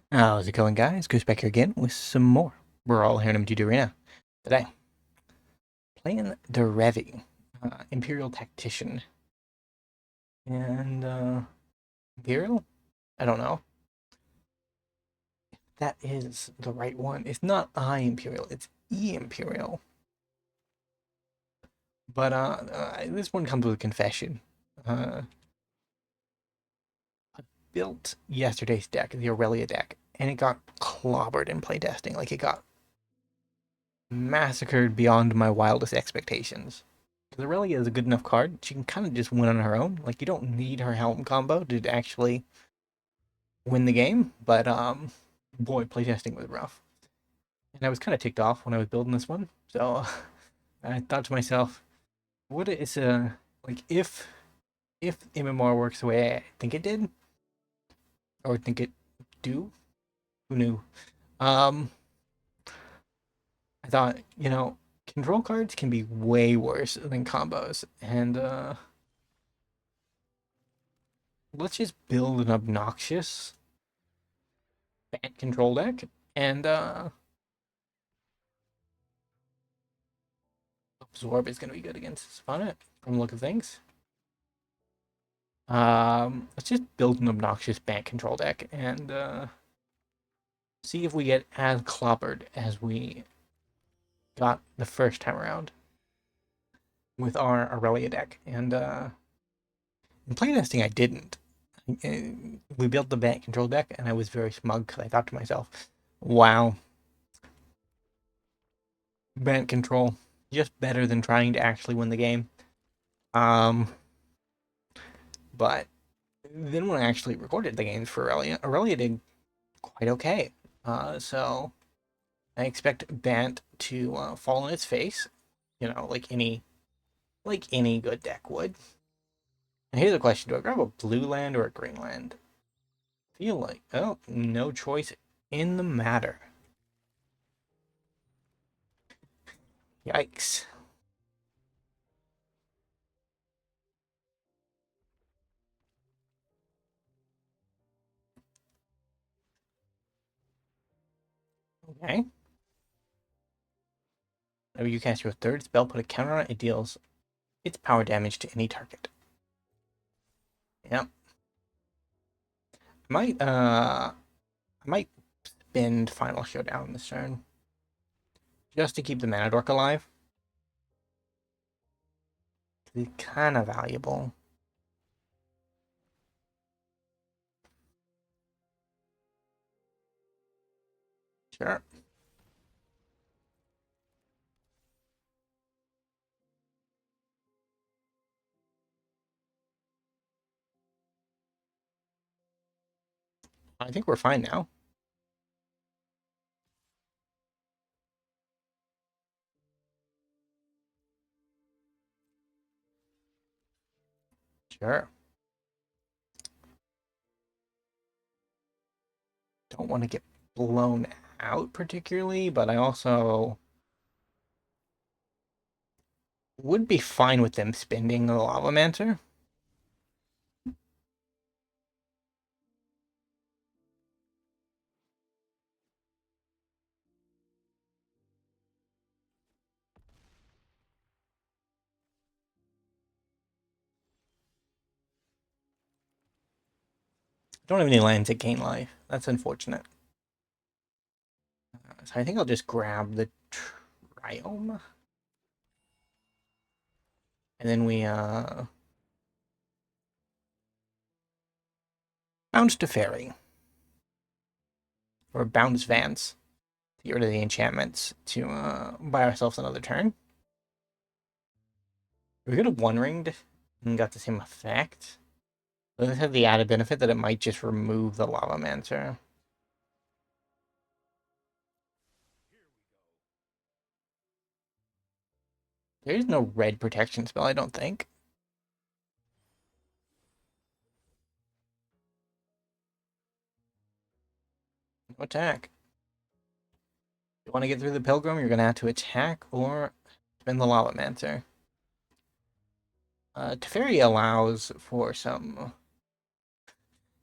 How's it going, guys? Goose back here again with some more Brawl here in MTG Arena. Today, playing Derevi, Imperial Tactician. And, Imperial? I don't know. That is the right one. It's not Imperial, it's Imperial. But, this one comes with a confession. I built yesterday's deck, the Aurelia deck, and it got clobbered in playtesting. Like, it got massacred beyond my wildest expectations. Because Aurelia is a good enough card. She can kind of just win on her own. Like, you don't need her helm combo to actually win the game. But, boy, playtesting was rough. And I was kind of ticked off when I was building this one. So, I thought to myself, what is, like, if MMR works the way I think it did, or think it do, who knew? Um, I thought, control cards can be way worse than combos. And, let's just build an obnoxious band control deck, and absorb is going to be good against Spawnet from the look of things. Let's just build an obnoxious band control deck and see if we get as clobbered as we got the first time around with our Aurelia deck. And in playtesting, I didn't. We built the band control deck, and I was very smug because I thought to myself, wow, band control, just better than trying to actually win the game. But then when I actually recorded the games for Aurelia did quite okay. So I expect Bant to fall on its face, like any good deck would. And here's a question: do I grab a blue land or a green land? Feel like no choice in the matter. Yikes. Okay. Whenever you cast your third spell, put a counter on it. It deals its power damage to any target. Yep. I might spend Final Showdown this turn just to keep the mana dork alive. It's kind of valuable. Sure. I think we're fine now. Sure. Don't want to get blown out particularly, but I also would be fine with them spending the Lava Mancer. Don't have any lands that gain life. That's unfortunate. So I think I'll just grab the Triome. And then we bounce to Fairy. Or bounce Vance. To get rid of the enchantments to buy ourselves another turn. We could have one ringed and got the same effect. But this has the added benefit that it might just remove the Lava Mancer. There is no red protection spell, I don't think. No attack. If you want to get through the Pilgrim, you're going to have to attack or spend the Lava Mancer. Teferi allows for some...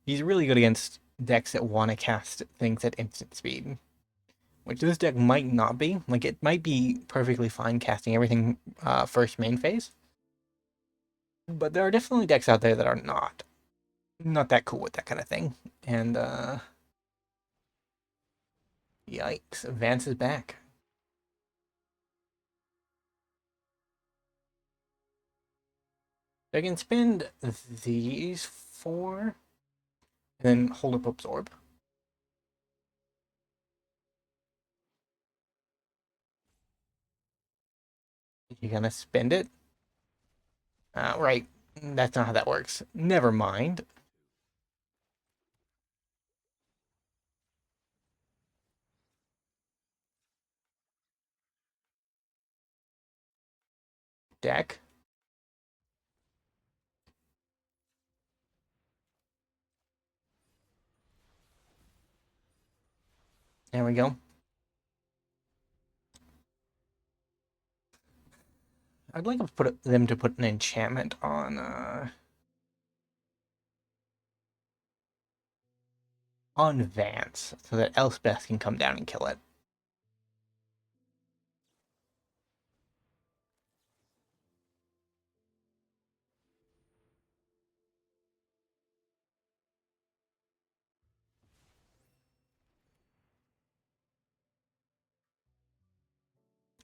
He's really good against decks that want to cast things at instant speed, which this deck might not be. Like, it might be perfectly fine casting everything first main phase, but there are definitely decks out there that are not that cool with that kind of thing. And yikes, Vance is back. I can spend these four and then hold up Absorb. You're gonna spend it? Right. That's not how that works. Never mind. Deck. There we go. I'd like to them to put an enchantment on Vance so that Elspeth can come down and kill it.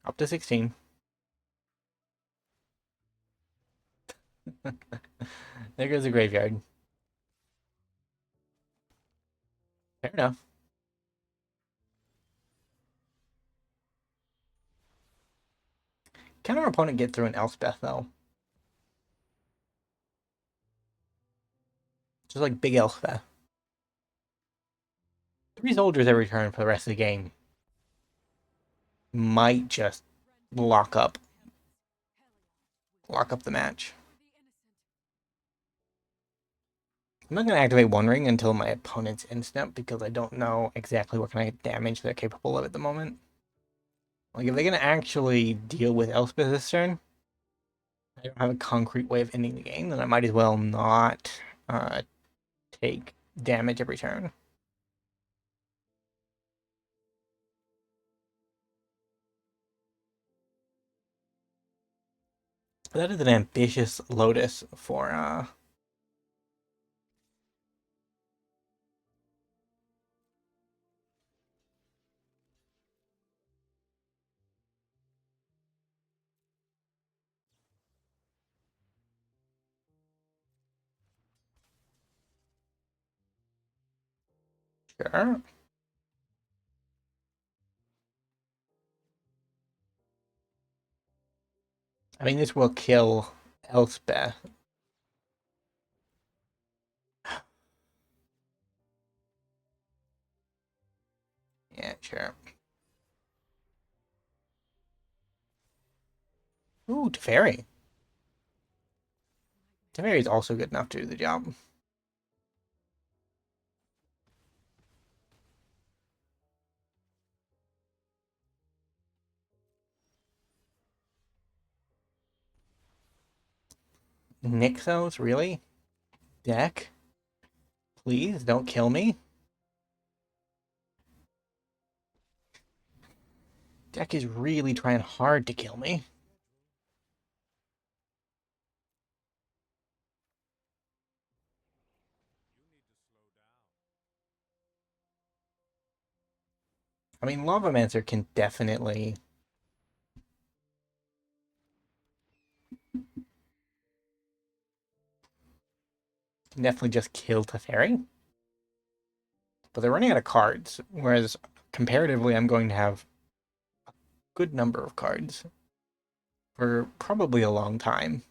Up to 16. There goes the graveyard. Fair enough. Can our opponent get through an Elspeth, though? Just like big Elspeth. 3 soldiers every turn for the rest of the game might just lock up the match. I'm not going to activate One Ring until my opponent's instant because I don't know exactly what kind of damage they're capable of at the moment. Like, if they're going to actually deal with Elspeth this turn, I don't have a concrete way of ending the game, then I might as well not take damage every turn. That is an ambitious Lotus for sure. I mean, this will kill Elspeth. Yeah, sure. Ooh, Teferi. Teferi is also good enough to do the job. Nykthos, really? Deck? Please, don't kill me. Deck is really trying hard to kill me. I mean, Lavamancer can definitely just kill Teferi. But they're running out of cards, whereas comparatively, I'm going to have a good number of cards for probably a long time.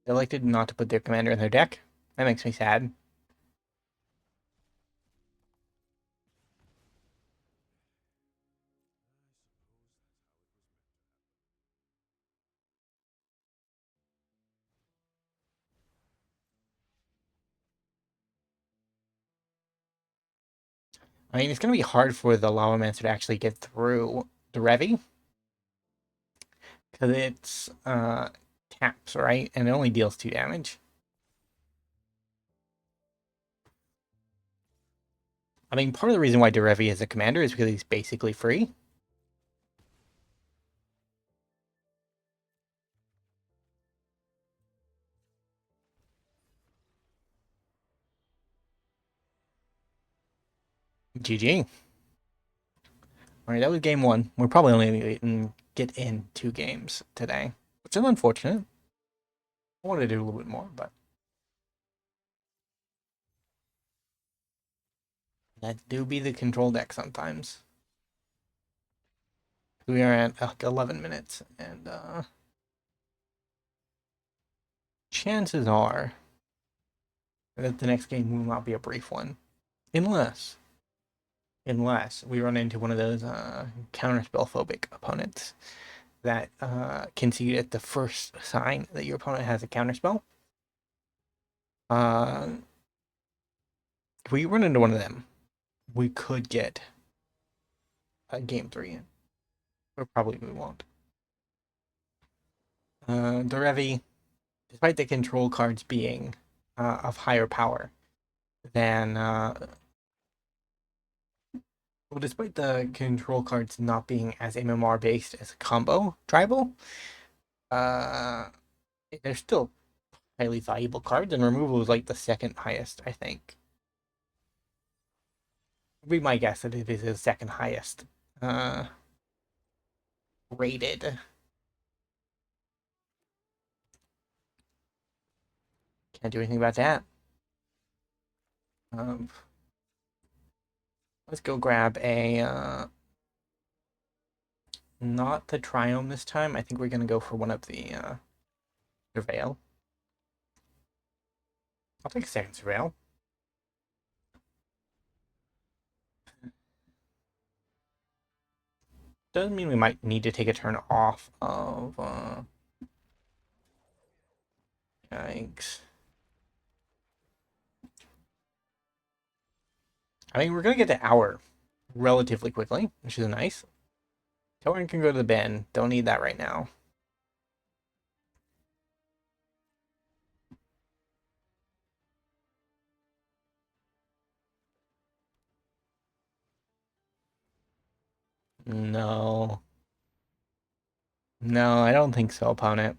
They elected not to put their commander in their deck. That makes me sad. I mean, it's going to be hard for the Lavamancer to actually get through Derevi. Because it's taps, right? And it only deals 2 damage. I mean, part of the reason why Derevi is a commander is because he's basically free. GG. Alright, that was game 1. We're probably only going to get in 2 games today, which is unfortunate. I wanted to do a little bit more, but that do be the control deck sometimes. We are at 11 minutes, and chances are that the next game will not be a brief one. Unless we run into one of those counterspell phobic opponents that can see at the first sign that your opponent has a counterspell. If we run into one of them, we could get a game 3 in. But probably we won't. Derevi, despite the control cards being of higher power than well, despite the control cards not being as MMR based as a combo tribal, uh, they're still highly valuable cards, and removal is like the second highest, I think. Be my guess that it is the second highest rated. Can't do anything about that. Let's go grab a not the Triome this time. I think we're gonna go for one of the Surveil. I'll take a second Surveil. Doesn't mean we might need to take a turn off of yikes. I mean, we're gonna get the hour relatively quickly, which is nice. Torin can go to the bin. Don't need that right now. No. No, I don't think so, opponent.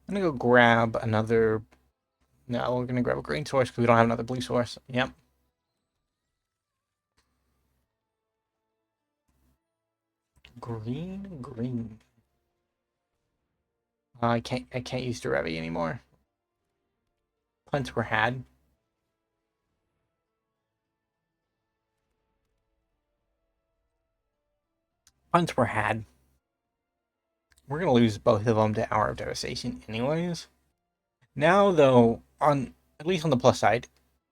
I'm gonna go grab another. No, we're gonna grab a green source because we don't have another blue source. Yep. Green. I can't use Derevi anymore. Punts were had. Punts were had. We're gonna lose both of them to Hour of Devastation anyways. Now though, on at least on the plus side,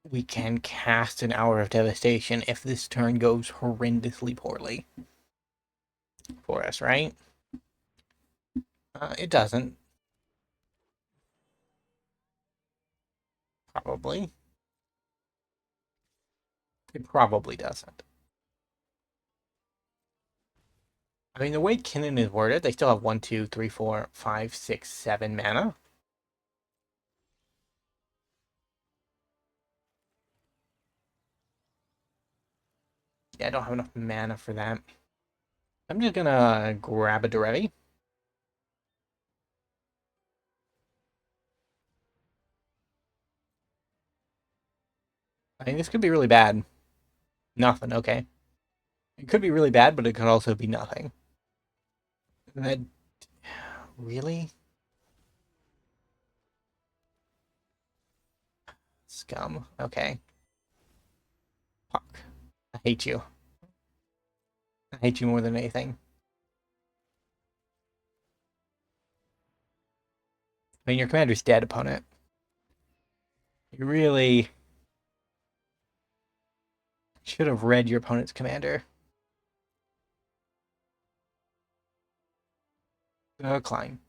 we can cast an Hour of Devastation if this turn goes horrendously poorly for us, right? It doesn't. Probably. It probably doesn't. I mean, the way Kinnan is worded, they still have 1, 2, 3, 4, 5, 6, 7 mana. Yeah, I don't have enough mana for that. I'm just gonna grab a Derevi. I mean, this could be really bad. Nothing, okay. It could be really bad, but it could also be nothing. That... Really? Scum. Okay. Fuck. I hate you. I hate you more than anything. I mean, your commander's dead, opponent. You really should have read your opponent's commander. Decline.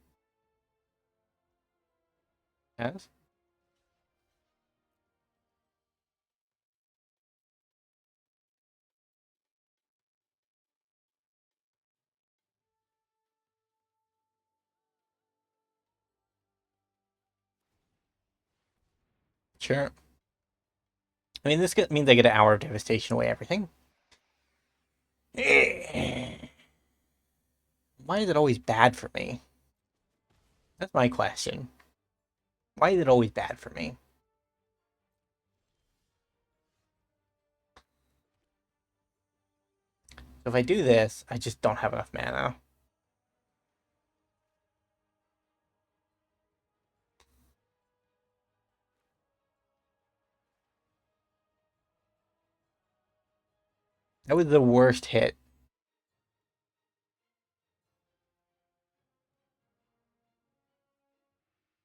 Yes? Sure. I mean, this means I get an hour of devastation away everything. Why is it always bad for me? That's my question. Why is it always bad for me? So if I do this, I just don't have enough mana. That was the worst hit.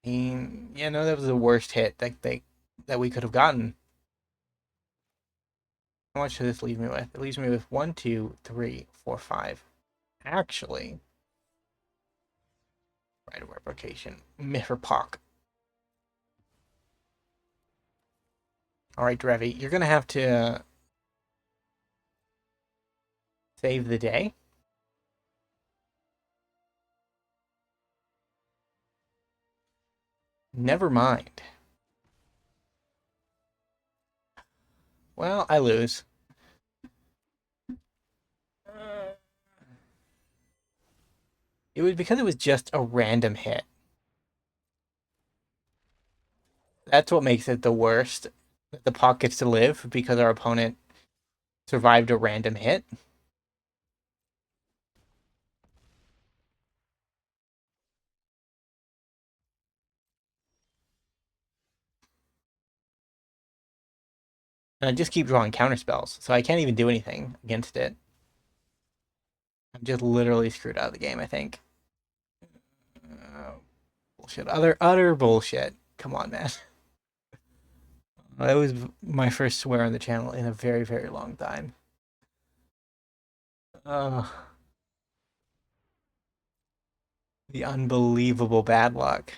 I mean, yeah, no, that was the worst hit that we could have gotten. How much does this leave me with? It leaves me with 1, 2, 3, 4, 5. Actually, Rite of Replication. Mifferpock. Alright, Derevi, you're gonna have to save the day. Never mind. Well, I lose. It was because it was just a random hit. That's what makes it the worst. The Pock gets to live because our opponent survived a random hit. And I just keep drawing counterspells, so I can't even do anything against it. I'm just literally screwed out of the game, I think. Bullshit. Utter bullshit. Come on, man. That was my first swear on the channel in a very, very long time. The unbelievable bad luck.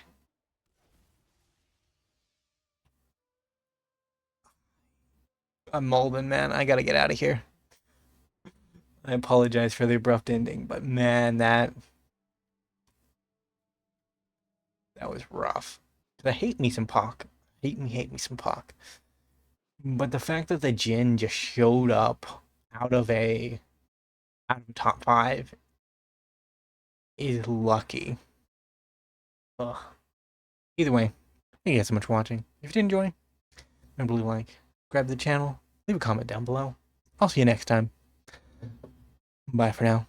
I'm molding, man. I gotta get out of here. I apologize for the abrupt ending, but man, that was rough. I hate me some Pock. Hate me some Pock. But the fact that the Jin just showed up out of top 5 is lucky. Ugh. Either way, thank you guys so much for watching. If you did enjoy, remember to leave a like, grab the channel, leave a comment down below. I'll see you next time. Bye for now.